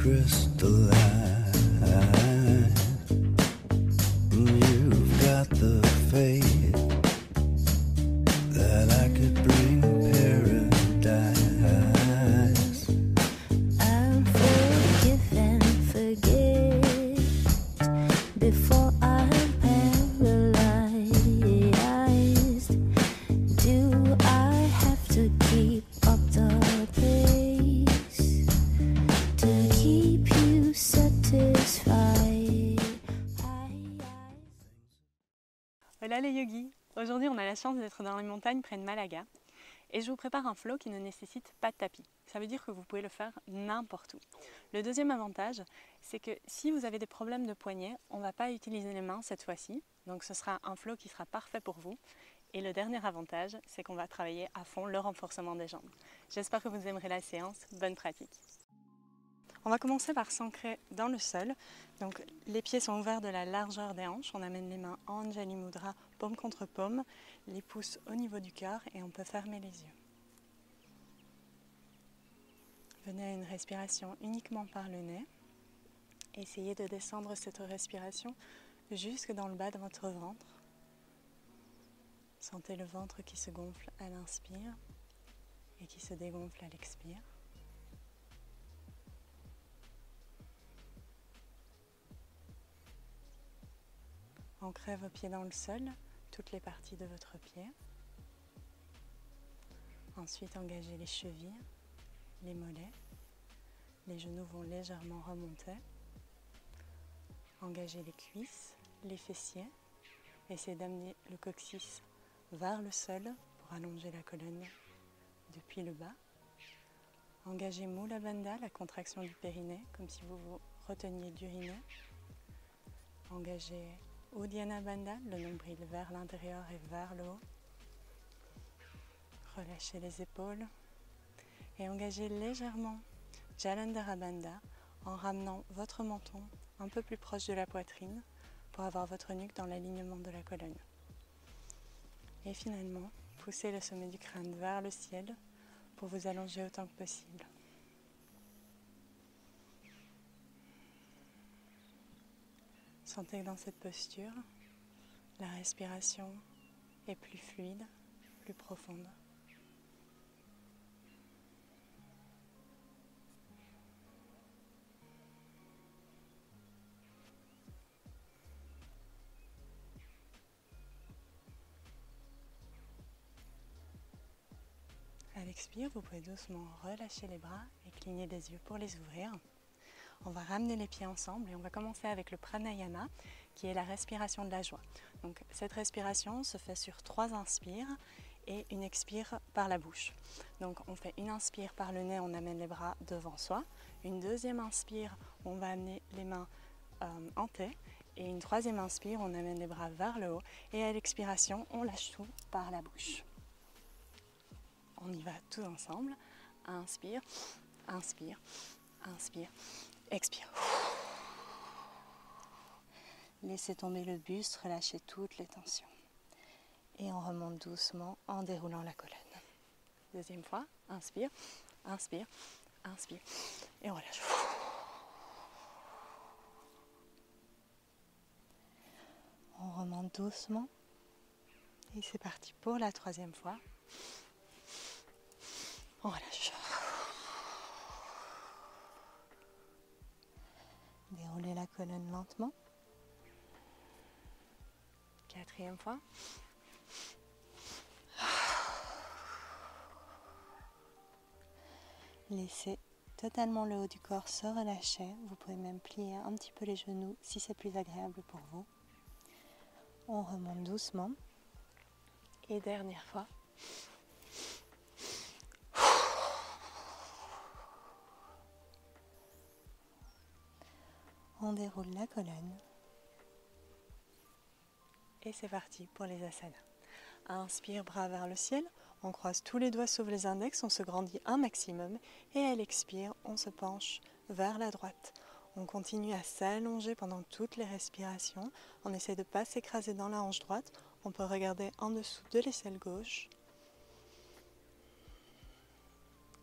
crystalline. You've got the faith that I could bring paradise. I'll forgive and forget before I'm paralyzed. Do I have to keep up the pace to keep you satisfied? Voilà les yogis, aujourd'hui on a la chance d'être dans les montagnes près de Malaga et je vous prépare un flow qui ne nécessite pas de tapis. Ça veut dire que vous pouvez le faire n'importe où. Le deuxième avantage, c'est que si vous avez des problèmes de poignet, on ne va pas utiliser les mains cette fois-ci, donc ce sera un flow qui sera parfait pour vous. Et le dernier avantage, c'est qu'on va travailler à fond le renforcement des jambes. J'espère que vous aimerez la séance, bonne pratique. On va commencer par s'ancrer dans le sol. Donc, les pieds sont ouverts de la largeur des hanches. On amène les mains en Anjali Mudra, paume contre paume, les pouces au niveau du cœur et on peut fermer les yeux. Venez à une respiration uniquement par le nez. Essayez de descendre cette respiration jusque dans le bas de votre ventre. Sentez le ventre qui se gonfle à l'inspire et qui se dégonfle à l'expire. Ancrez vos pieds dans le sol, toutes les parties de votre pied. Ensuite, engagez les chevilles, les mollets. Les genoux vont légèrement remonter. Engagez les cuisses, les fessiers. Essayez d'amener le coccyx vers le sol pour allonger la colonne depuis le bas. Engagez Mula Bandha, la contraction du périnée, comme si vous vous reteniez d'uriner. Engagez Uddiyana Bandha, le nombril vers l'intérieur et vers le haut. Relâchez les épaules et engagez légèrement Jalandhara Bandha en ramenant votre menton un peu plus proche de la poitrine pour avoir votre nuque dans l'alignement de la colonne. Et finalement, poussez le sommet du crâne vers le ciel pour vous allonger autant que possible. Sentez que dans cette posture, la respiration est plus fluide, plus profonde. À l'expire, vous pouvez doucement relâcher les bras et cligner les yeux pour les ouvrir. On va ramener les pieds ensemble et on va commencer avec le pranayama qui est la respiration de la joie. Donc, cette respiration se fait sur 3 inspires et une expire par la bouche. Donc on fait une inspire par le nez, on amène les bras devant soi. Une deuxième inspire, on va amener les mains en T. Et une troisième inspire, on amène les bras vers le haut. Et à l'expiration, on lâche tout par la bouche. On y va tous ensemble. Inspire, inspire, inspire, expire. Laissez tomber le buste, relâchez toutes les tensions. Et on remonte doucement en déroulant la colonne. Deuxième fois, inspire, inspire, inspire. Et on relâche. On remonte doucement. Et c'est parti pour la troisième fois. On relâche. Déroulez la colonne lentement. Quatrième fois. Laissez totalement le haut du corps se relâcher. Vous pouvez même plier un petit peu les genoux si c'est plus agréable pour vous. On remonte doucement. Et dernière fois. On déroule la colonne. Et c'est parti pour les asanas. Inspire, bras vers le ciel. On croise tous les doigts sauf les index, on se grandit un maximum. Et à l'expire, on se penche vers la droite. On continue à s'allonger pendant toutes les respirations. On essaie de ne pas s'écraser dans la hanche droite. On peut regarder en dessous de l'aisselle gauche.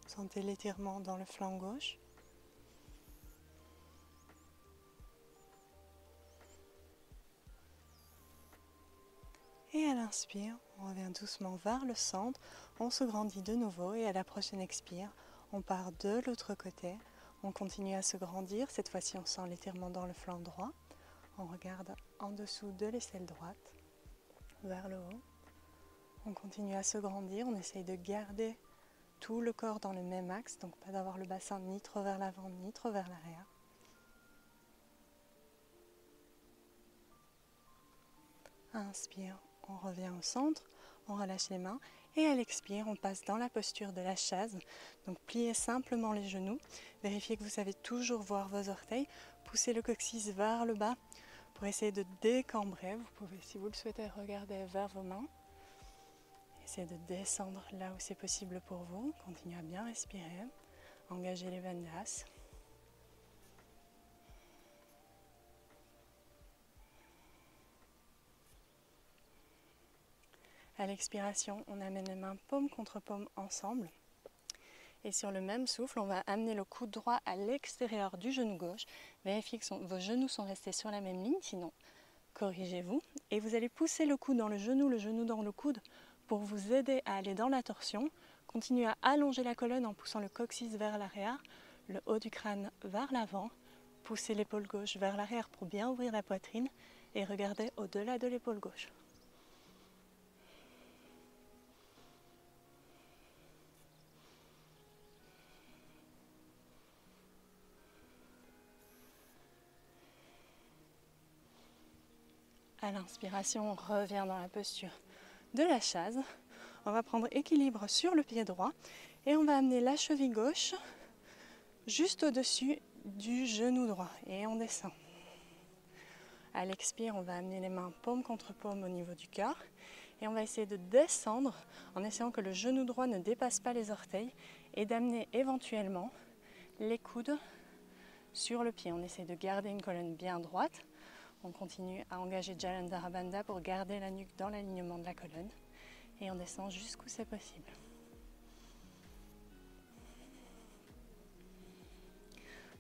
Sentez l'étirement dans le flanc gauche. Et à l'inspire, on revient doucement vers le centre, on se grandit de nouveau et à la prochaine expire, on part de l'autre côté, on continue à se grandir, cette fois-ci on sent l'étirement dans le flanc droit, on regarde en dessous de l'aisselle droite, vers le haut, on continue à se grandir, on essaye de garder tout le corps dans le même axe, donc pas d'avoir le bassin ni trop vers l'avant ni trop vers l'arrière. Inspire, on revient au centre, on relâche les mains et à l'expire, on passe dans la posture de la chaise. Donc pliez simplement les genoux, vérifiez que vous savez toujours voir vos orteils, poussez le coccyx vers le bas pour essayer de décambrer. Vous pouvez, si vous le souhaitez, regarder vers vos mains. Essayez de descendre là où c'est possible pour vous. Continuez à bien respirer, engagez les bandhas. À l'expiration, on amène les mains paume contre paume ensemble. Et sur le même souffle, on va amener le coude droit à l'extérieur du genou gauche. Vérifiez que vos genoux sont restés sur la même ligne, sinon corrigez-vous. Et vous allez pousser le coude dans le genou dans le coude pour vous aider à aller dans la torsion. Continuez à allonger la colonne en poussant le coccyx vers l'arrière, le haut du crâne vers l'avant. Poussez l'épaule gauche vers l'arrière pour bien ouvrir la poitrine et regardez au-delà de l'épaule gauche. À l'inspiration, on revient dans la posture de la chaise. On va prendre équilibre sur le pied droit et on va amener la cheville gauche juste au-dessus du genou droit et on descend. À l'expire, on va amener les mains paume contre paume au niveau du cœur et on va essayer de descendre en essayant que le genou droit ne dépasse pas les orteils et d'amener éventuellement les coudes sur le pied. On essaie de garder une colonne bien droite. On continue à engager Jalandhara Bandha pour garder la nuque dans l'alignement de la colonne et on descend jusqu'où c'est possible.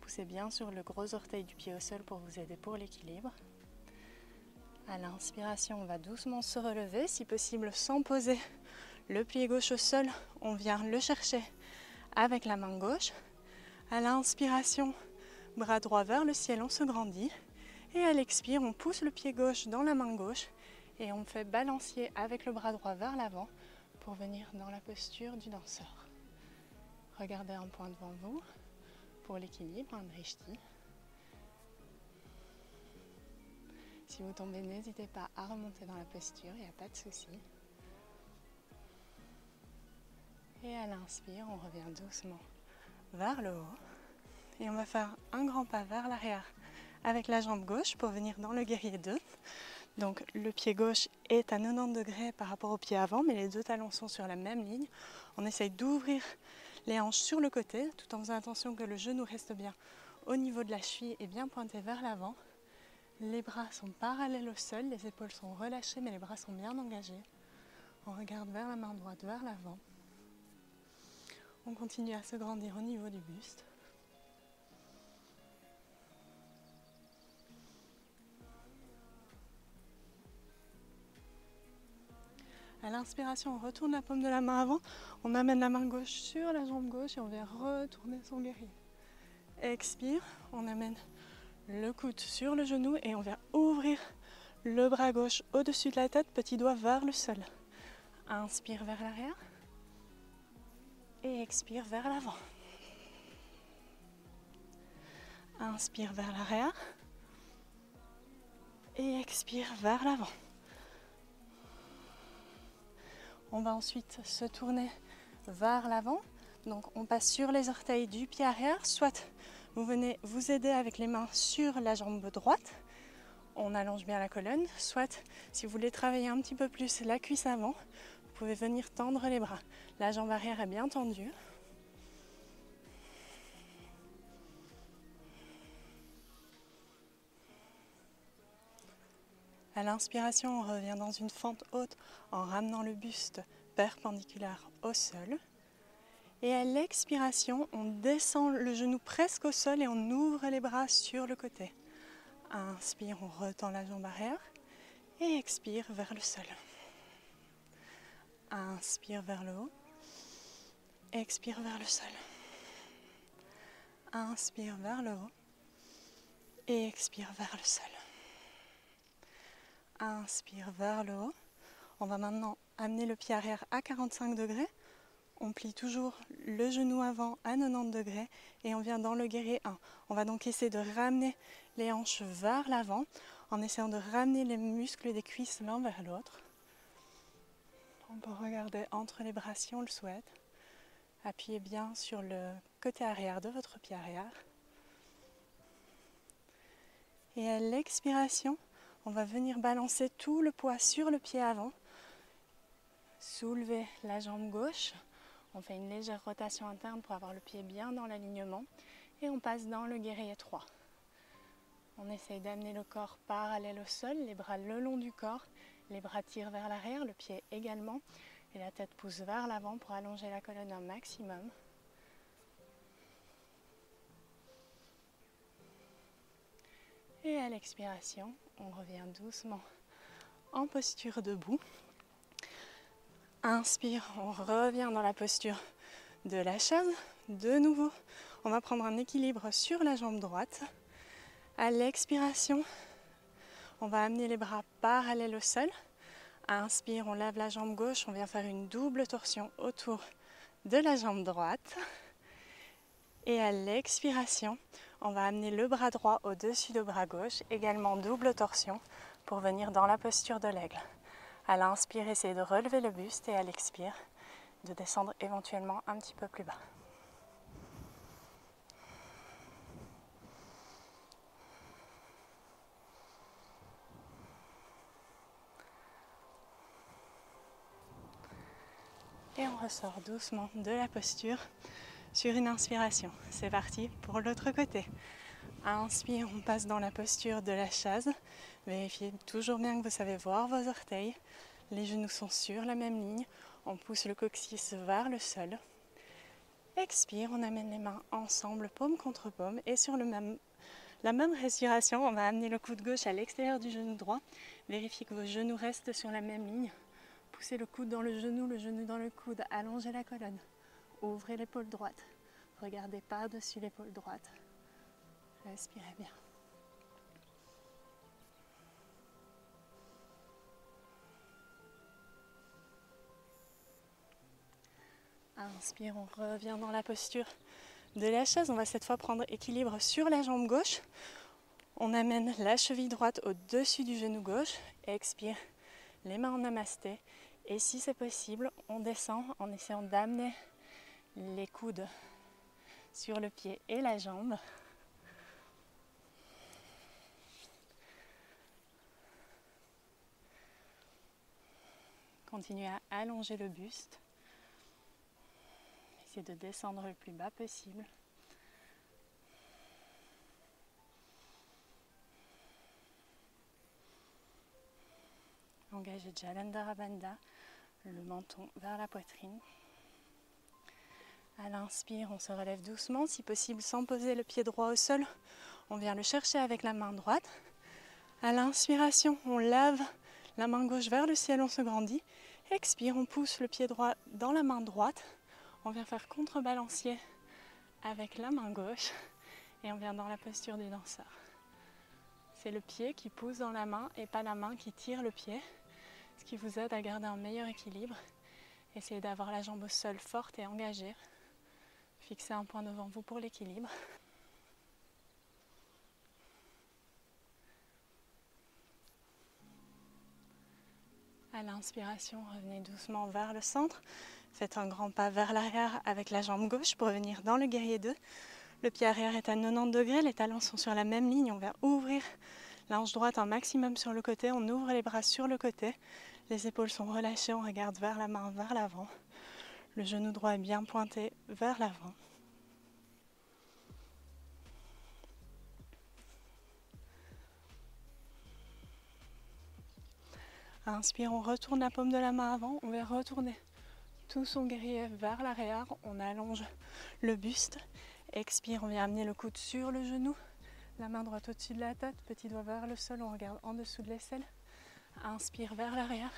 Poussez bien sur le gros orteil du pied au sol pour vous aider pour l'équilibre. À l'inspiration, on va doucement se relever, si possible sans poser le pied gauche au sol. On vient le chercher avec la main gauche. À l'inspiration, bras droit vers le ciel, on se grandit. Et à l'expire, on pousse le pied gauche dans la main gauche et on fait balancier avec le bras droit vers l'avant pour venir dans la posture du danseur. Regardez un point devant vous pour l'équilibre, un drishti. Si vous tombez, n'hésitez pas à remonter dans la posture, il n'y a pas de souci. Et à l'inspire, on revient doucement vers le haut et on va faire un grand pas vers l'arrière avec la jambe gauche pour venir dans le guerrier 2. Donc le pied gauche est à 90 degrés par rapport au pied avant, mais les deux talons sont sur la même ligne. On essaye d'ouvrir les hanches sur le côté, tout en faisant attention que le genou reste bien au niveau de la cheville et bien pointé vers l'avant. Les bras sont parallèles au sol, les épaules sont relâchées, mais les bras sont bien engagés. On regarde vers la main droite, vers l'avant. On continue à se grandir au niveau du buste. À l'inspiration, on retourne la paume de la main avant, on amène la main gauche sur la jambe gauche et on vient retourner son guerrier. Expire, on amène le coude sur le genou et on vient ouvrir le bras gauche au-dessus de la tête, petit doigt vers le sol. Inspire vers l'arrière et expire vers l'avant. Inspire vers l'arrière et expire vers l'avant. On va ensuite se tourner vers l'avant. Donc on passe sur les orteils du pied arrière. Soit vous venez vous aider avec les mains sur la jambe droite. On allonge bien la colonne. Soit si vous voulez travailler un petit peu plus la cuisse avant, vous pouvez venir tendre les bras. La jambe arrière est bien tendue. À l'inspiration, on revient dans une fente haute en ramenant le buste perpendiculaire au sol. Et à l'expiration, on descend le genou presque au sol et on ouvre les bras sur le côté. Inspire, on retend la jambe arrière et expire vers le sol. Inspire vers le haut. Expire vers le sol. Inspire vers le haut. Et expire vers le sol. Inspire vers le haut. On va maintenant amener le pied arrière à 45 degrés. On plie toujours le genou avant à 90 degrés et on vient dans le guerrier 1. On va donc essayer de ramener les hanches vers l'avant en essayant de ramener les muscles des cuisses l'un vers l'autre. On peut regarder entre les bras si on le souhaite. Appuyez bien sur le côté arrière de votre pied arrière. Et à l'expiration, on va venir balancer tout le poids sur le pied avant. Soulevez la jambe gauche. On fait une légère rotation interne pour avoir le pied bien dans l'alignement. Et on passe dans le guerrier 3. On essaye d'amener le corps parallèle au sol, les bras le long du corps. Les bras tirent vers l'arrière, le pied également. Et la tête pousse vers l'avant pour allonger la colonne un maximum. Et à l'expiration, on revient doucement en posture debout. Inspire, on revient dans la posture de la chaise. De nouveau, on va prendre un équilibre sur la jambe droite. À l'expiration, on va amener les bras parallèles au sol. Inspire, on lève la jambe gauche, on vient faire une double torsion autour de la jambe droite. Et à l'expiration, on va amener le bras droit au-dessus du bras gauche, également double torsion pour venir dans la posture de l'aigle. À l'inspire, essayez de relever le buste et à l'expire, de descendre éventuellement un petit peu plus bas. Et on ressort doucement de la posture sur une inspiration. C'est parti pour l'autre côté. Inspire, on passe dans la posture de la chaise. Vérifiez toujours bien que vous savez voir vos orteils. Les genoux sont sur la même ligne. On pousse le coccyx vers le sol. Expire, on amène les mains ensemble, paume contre paume. Et sur la même respiration, on va amener le coude gauche à l'extérieur du genou droit. Vérifiez que vos genoux restent sur la même ligne. Poussez le coude dans le genou dans le coude. Allongez la colonne. Ouvrez l'épaule droite. Regardez par-dessus l'épaule droite. Respirez bien. Inspire, on revient dans la posture de la chaise. On va cette fois prendre équilibre sur la jambe gauche. On amène la cheville droite au-dessus du genou gauche. Expire, les mains en namasté. Et si c'est possible, on descend en essayant d'amener les coudes sur le pied et la jambe. Continuez à allonger le buste. Essayez de descendre le plus bas possible. Engagez Jalandhara Bandha, le menton vers la poitrine. À l'inspire, on se relève doucement, si possible sans poser le pied droit au sol. On vient le chercher avec la main droite. À l'inspiration, on lève la main gauche vers le ciel, on se grandit. Expire, on pousse le pied droit dans la main droite. On vient faire contrebalancier avec la main gauche et on vient dans la posture du danseur. C'est le pied qui pousse dans la main et pas la main qui tire le pied, ce qui vous aide à garder un meilleur équilibre. Essayez d'avoir la jambe au sol forte et engagée. Fixez un point devant vous pour l'équilibre. À l'inspiration, revenez doucement vers le centre. Faites un grand pas vers l'arrière avec la jambe gauche pour venir dans le guerrier 2. Le pied arrière est à 90 degrés, les talons sont sur la même ligne. On vient ouvrir la hanche droite un maximum sur le côté. On ouvre les bras sur le côté. Les épaules sont relâchées, on regarde vers la main, vers l'avant. Le genou droit est bien pointé vers l'avant. Inspire, on retourne la paume de la main avant. On vient retourner tout son guerrier vers l'arrière. On allonge le buste. Expire, on vient amener le coude sur le genou. La main droite au-dessus de la tête. Petit doigt vers le sol, on regarde en dessous de l'aisselle. Inspire vers l'arrière.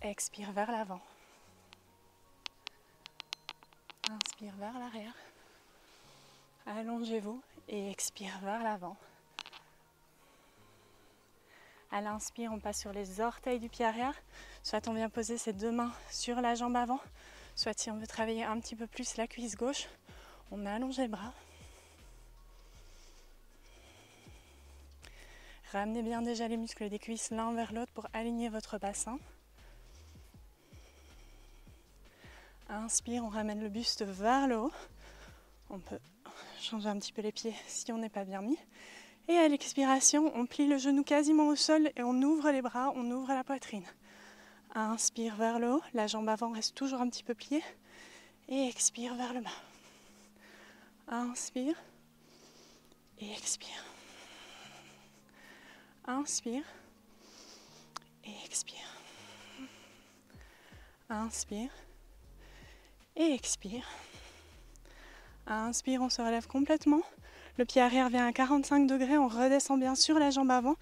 Expire vers l'avant. Inspire vers l'arrière. Allongez-vous et expire vers l'avant. À l'inspire, on passe sur les orteils du pied arrière. Soit on vient poser ses deux mains sur la jambe avant, soit si on veut travailler un petit peu plus la cuisse gauche, on allonge les bras. Ramenez bien déjà les muscles des cuisses l'un vers l'autre pour aligner votre bassin. Inspire, on ramène le buste vers le haut. On peut changer un petit peu les pieds si on n'est pas bien mis. Et à l'expiration, on plie le genou quasiment au sol et on ouvre les bras, on ouvre la poitrine. Inspire vers le haut, la jambe avant reste toujours un petit peu pliée. Et expire vers le bas. Inspire et expire. Inspire et expire. Inspire et expire. Inspire, on se relève complètement. Le pied arrière vient à 45 degrés, on redescend bien sur la jambe avant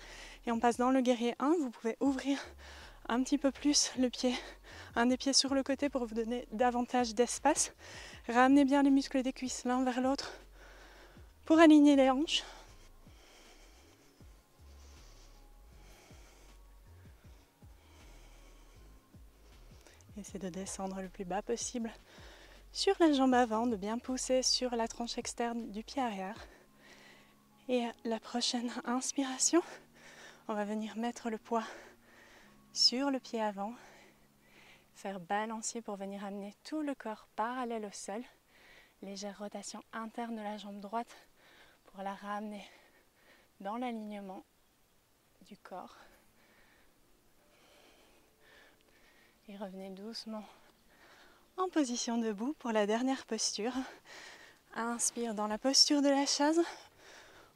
et on passe dans le guerrier 1. Vous pouvez ouvrir un petit peu plus le pied, un des pieds sur le côté pour vous donner davantage d'espace. Ramenez bien les muscles des cuisses l'un vers l'autre pour aligner les hanches. Essayez de descendre le plus bas possible sur la jambe avant, de bien pousser sur la tranche externe du pied arrière. Et à la prochaine inspiration, on va venir mettre le poids sur le pied avant, faire balancier pour venir amener tout le corps parallèle au sol. Légère rotation interne de la jambe droite pour la ramener dans l'alignement du corps. Et revenez doucement en position debout pour la dernière posture. Inspire dans la posture de la chaise.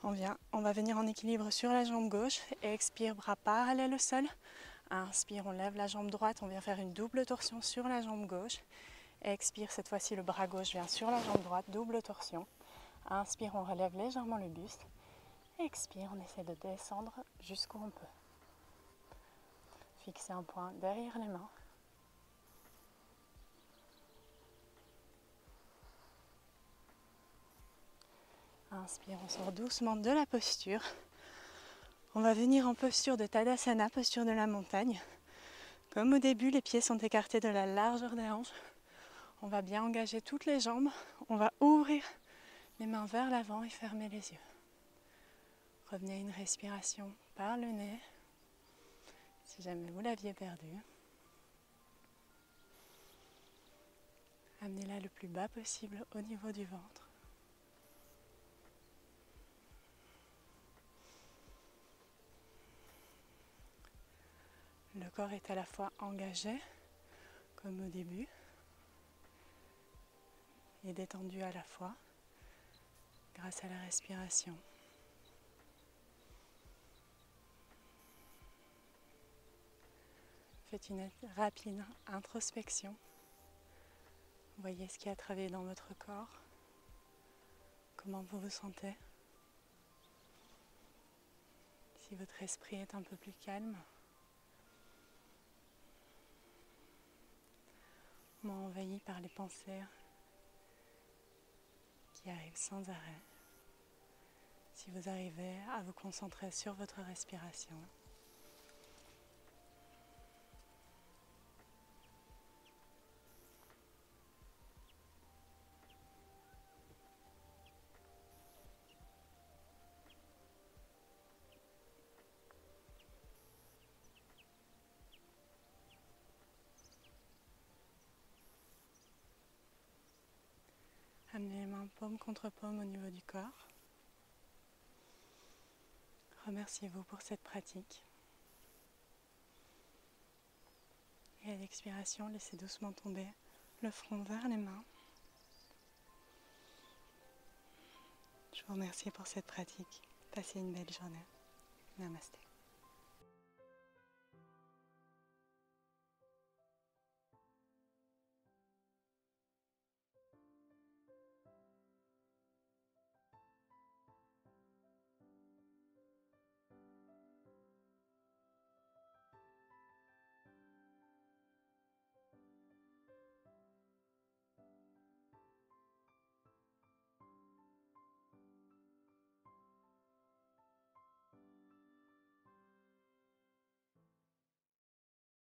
On va venir en équilibre sur la jambe gauche. Expire, bras parallèles au sol. Inspire, on lève la jambe droite. On vient faire une double torsion sur la jambe gauche. Expire, cette fois-ci le bras gauche vient sur la jambe droite. Double torsion. Inspire, on relève légèrement le buste. Expire, on essaie de descendre jusqu'où on peut. Fixez un point derrière les mains. Inspire, on sort doucement de la posture. On va venir en posture de Tadasana, posture de la montagne. Comme au début, les pieds sont écartés de la largeur des hanches. On va bien engager toutes les jambes. On va ouvrir les mains vers l'avant et fermer les yeux. Revenez à une respiration par le nez, si jamais vous l'aviez perdu. Amenez-la le plus bas possible au niveau du ventre. Le corps est à la fois engagé, comme au début, et détendu à la fois, grâce à la respiration. Faites une rapide introspection. Voyez ce qui a travaillé dans votre corps, comment vous vous sentez. Si votre esprit est un peu plus calme, moins envahi par les pensées qui arrivent sans arrêt. Si vous arrivez à vous concentrer sur votre respiration, amenez les mains paume contre paume au niveau du corps. Remerciez-vous pour cette pratique. Et à l'expiration, laissez doucement tomber le front vers les mains. Je vous remercie pour cette pratique. Passez une belle journée. Namasté.